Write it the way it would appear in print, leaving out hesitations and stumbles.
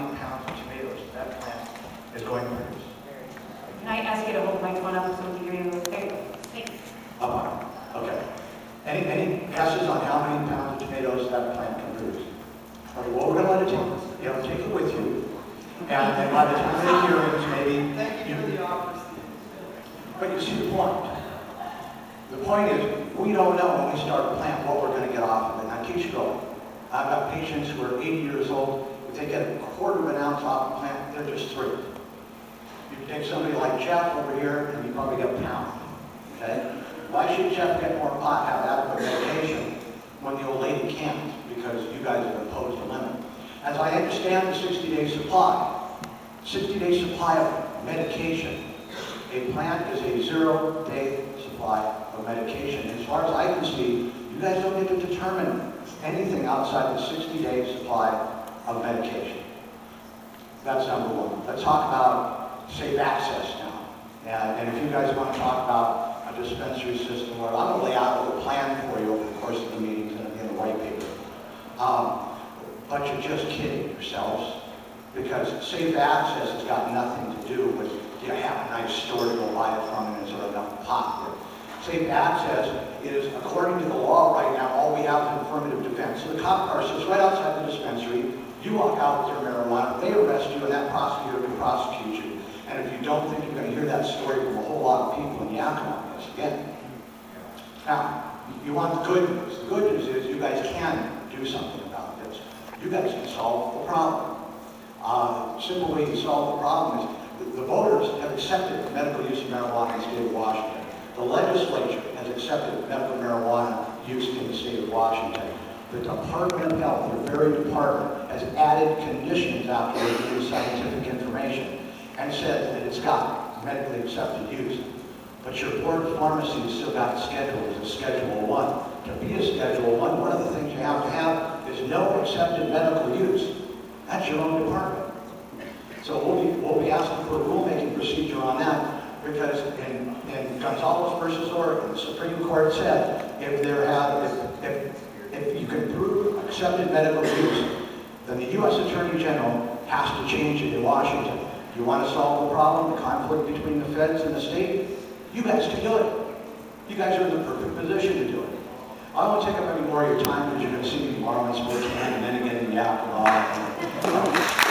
many pounds of tomatoes that plant is going to produce. Can I ask you to hold the microphone up so we can hear you? There you go. Thanks. Up on. Okay. Any guesses on how many pounds of tomatoes that plant can produce? Okay, well, we're going to let it take it with you. And then by the time of the hearings, maybe... Thank you for the offer, Steve. But you see the point. The point is, we don't know when we start a plant what we're going to get off of it. Now, keep going. I've got patients who are 80 years old. If they get a quarter of an ounce off a plant, they're just through. You can take somebody like Jeff over here, and you probably get a pound. Okay? Why should Jeff get more pot, have adequate medication, when the old lady can't? Because you guys have imposed a limit. As I understand the 60-day supply, 60-day supply of medication, a plant is a 0-day supply of medication. As far as I can see, you guys don't get to determine anything outside the 60-day supply of medication. That's number one. Let's talk about safe access now. And if you guys want to talk about a dispensary system, I'm going to lay out a little plan for you over the course of the meetings and in the white paper. But you're just kidding yourselves, because safe access has got nothing to do with you have a nice store to go buy it from and sort of enough pot there. Safe access is, according to the law right now, all we have is affirmative defense. So the cop car sits right outside the dispensary, you walk out with your marijuana, they arrest you, and that prosecutor can prosecute you. And if you don't think you're going to hear that story from a whole lot of people in Yakima, yes, again. Now, you want the good news. The good news is you guys can do something about this. You guys can solve the problem. Simple way to solve the problem is the voters have accepted medical use of marijuana in the state of Washington. The legislature has accepted medical marijuana use in the state of Washington. The Department of Health, the very department, has added conditions after reviewing scientific information and said that it's got medically accepted use. But your board of pharmacy has still got scheduled as a Schedule 1. To be a Schedule 1, one of the things you have to have is no accepted medical use. That's your own department. So we'll be asking for a rulemaking procedure on that, because in Gonzalez versus Oregon, the Supreme Court said if you can prove accepted medical use, then the U.S. Attorney General has to change it in Washington. You want to solve the problem, the conflict between the feds and the state? You guys can do it. You guys are in the perfect position to do it. I won't take up any more of your time, because you're going to see me tomorrow in Spokane and then again in Yakima.